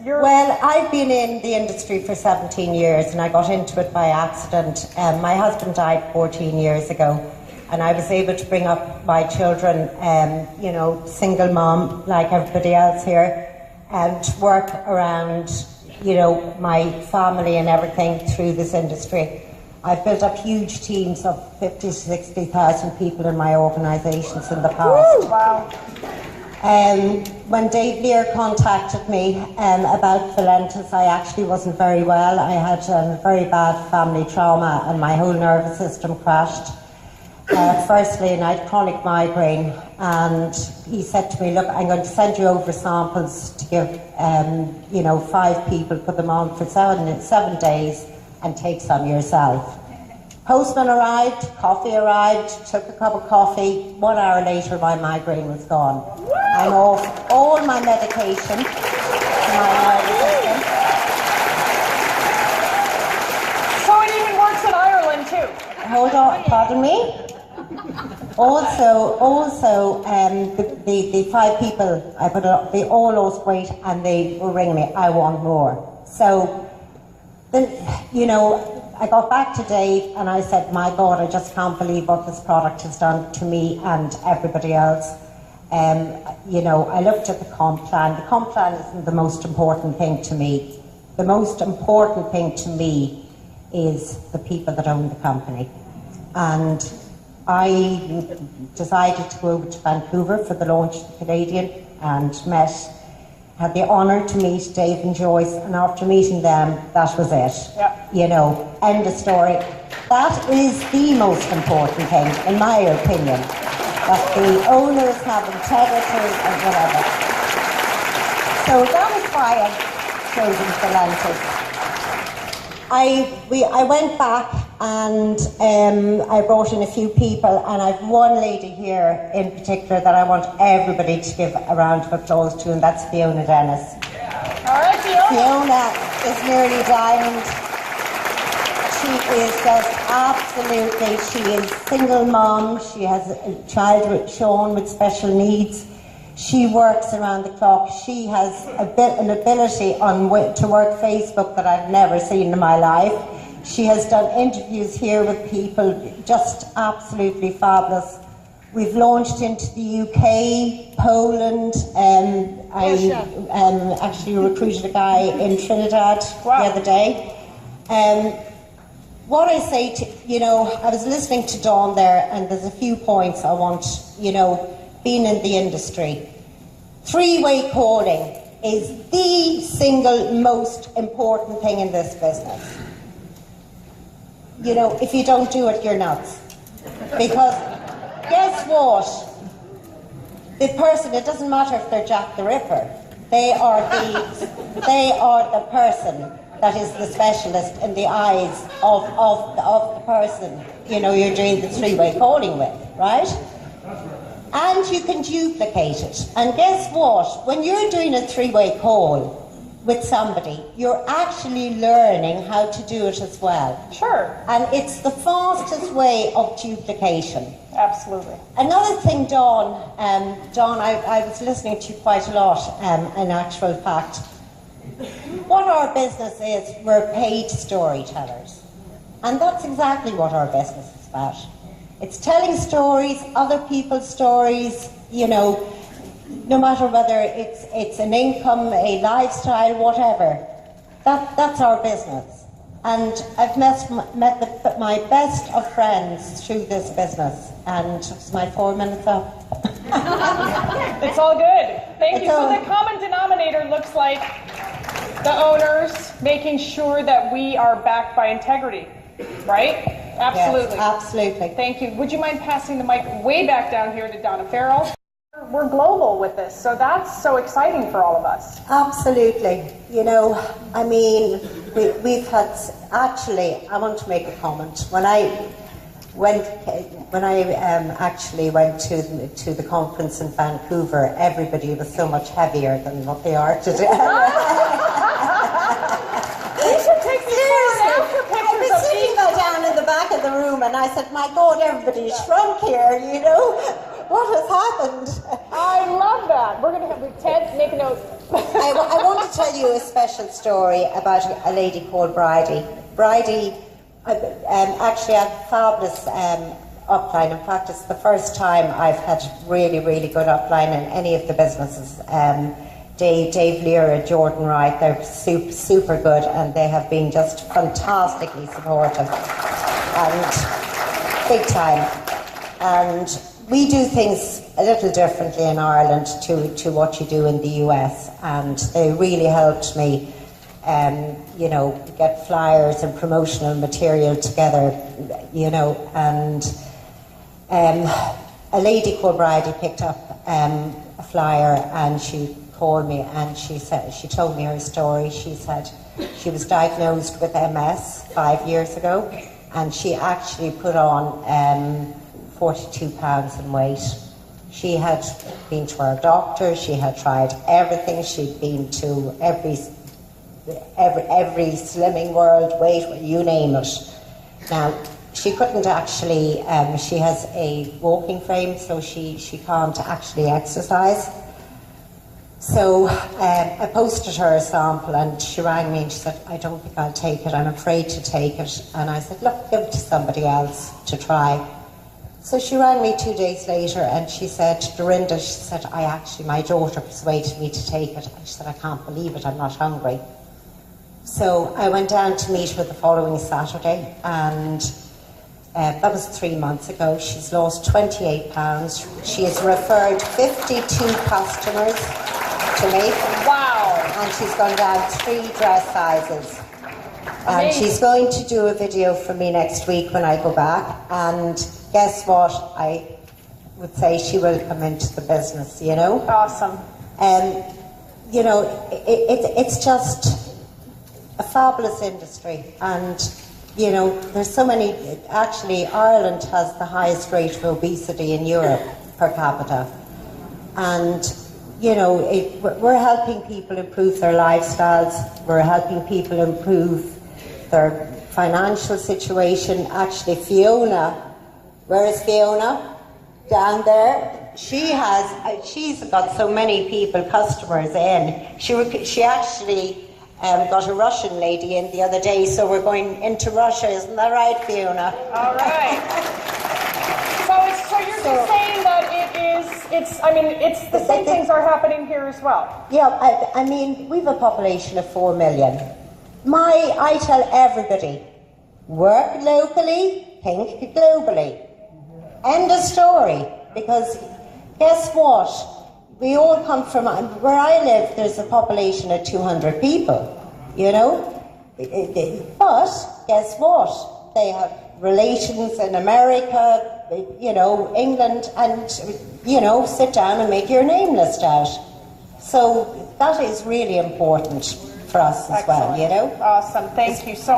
Well, I've been in the industry for 17 years and I got into it by accident. My husband died 14 years ago and I was able to bring up my children, single mom like everybody else here, and work around, my family and everything through this industry. I've built up huge teams of 50 to 60,000 people in my organisations in the past. Woo! Wow. When Dave Lear contacted me about Valentus, I actually wasn't very well. I had a very bad family trauma and my whole nervous system crashed. Firstly, and I had chronic migraine, and he said to me, look, I'm going to send you over samples to give, 5 people, put them on for 7 days and take some yourself. Postman arrived, coffee arrived, took a cup of coffee. 1 hour later, my migraine was gone. I'm off all my medication to my nervous system. So it even works in Ireland too. Hold on, pardon me? Also, the 5 people I put up, they all lost weight and they were ringing me, I want more. So, then, I got back to Dave and I said, my God, I just can't believe what this product has done to me and everybody else. I looked at the comp plan. The comp plan isn't the most important thing to me. The most important thing to me is the people that own the company. And I decided to go over to Vancouver for the launch of the Canadian and had the honour to meet Dave and Joyce, and after meeting them, that was it. Yep. End of story. That is the most important thing, in my opinion, that the owners have integrity and whatever. So that is why I've chosen Valentus. I went back and I brought in a few people, and I've one lady here in particular that I want everybody to give a round of applause to, and that's Fiona Dennis. All right, Fiona. Fiona is nearly diamond. She is just absolutely, she is single mom. She has a child with Sean with special needs. She works around the clock. She has an ability to work Facebook that I've never seen in my life. She has done interviews here with people, just absolutely fabulous. We've launched into the UK, Poland. I actually recruited a guy in Trinidad the other day. What I say to, I was listening to Dawn there, and there's a few points I want, being in the industry. 3-way calling is the single most important thing in this business. If you don't do it, you're nuts. Because guess what? The person, it doesn't matter if they're Jack the Ripper, they are the person that is the specialist in the eyes of the person, you're doing the 3-way calling with, right? And you can duplicate it. And guess what? When you're doing a 3-way call with somebody, you're actually learning how to do it as well. Sure. And it's the fastest way of duplication. Absolutely. Another thing, Dawn, I was listening to you quite a lot, in actual fact. What our business is, we're paid storytellers. And that's exactly what our business is about. It's telling stories, other people's stories, no matter whether it's an income, a lifestyle, whatever. That's our business. And I've met my best of friends through this business. And is my 4 minutes up? It's all good. Thank you. So the common denominator looks like the owners making sure that we are backed by integrity, right? Absolutely. Yes, absolutely. Thank you. Would you mind passing the mic way back down here to Donna Farrell? We're global with this, so that's so exciting for all of us. Absolutely. We've had, actually, I want to make a comment. When I actually went to the conference in Vancouver, everybody was so much heavier than what they are today. We should take some before and after pictures of these. Down in the back of the room, and I said, my God, everybody's shrunk here, what has happened? I love that. We're going to have Ted make a note. I want to tell you a special story about a lady called Bridie. Bridie actually had fabulous upline. In fact, it's the first time I've had really, really good upline in any of the businesses. Dave Lear, Jordan Wright, they're super good, and they have been just fantastically supportive and big time. And we do things a little differently in Ireland to what you do in the US, and they really helped me, get flyers and promotional material together, and a lady called Bridie picked up a flyer, and she called me and she told me her story. She said she was diagnosed with MS 5 years ago, and she actually put on 42 pounds in weight. She had been to her doctor, she had tried everything, she'd been to every Slimming World, weight, you name it. Now, she couldn't actually, she has a walking frame, so she can't actually exercise. So I posted her a sample, and she rang me and she said, I don't think I'll take it, I'm afraid to take it. And I said, look, give it to somebody else to try. So she rang me 2 days later and she said, Dorinda, she said, my daughter persuaded me to take it. She said, I can't believe it, I'm not hungry. So I went down to meet her the following Saturday, and that was 3 months ago. She's lost 28 pounds. She has referred 52 customers to me. Wow. And she's gone down 3 dress sizes. And she's going to do a video for me next week when I go back. And guess what? I would say she will come into the business, Awesome. It's just a fabulous industry. And, there's so many. Actually, Ireland has the highest rate of obesity in Europe per capita. And, we're helping people improve their lifestyles. We're helping people improve their financial situation. Actually, Fiona, where is Fiona? Down there. She's got so many customers in. She actually got a Russian lady in the other day, so we're going into Russia, isn't that right, Fiona? All right. So you're just saying that it's the same things are happening here as well. Yeah, we have a population of 4 million. I tell everybody, work locally, think globally. End of story. Because guess what? We all come from, where I live, there's a population of 200 people, But guess what? They have relations in America, England, and, sit down and make your name list out. So that is really important for us as well, Awesome. Thank you so much.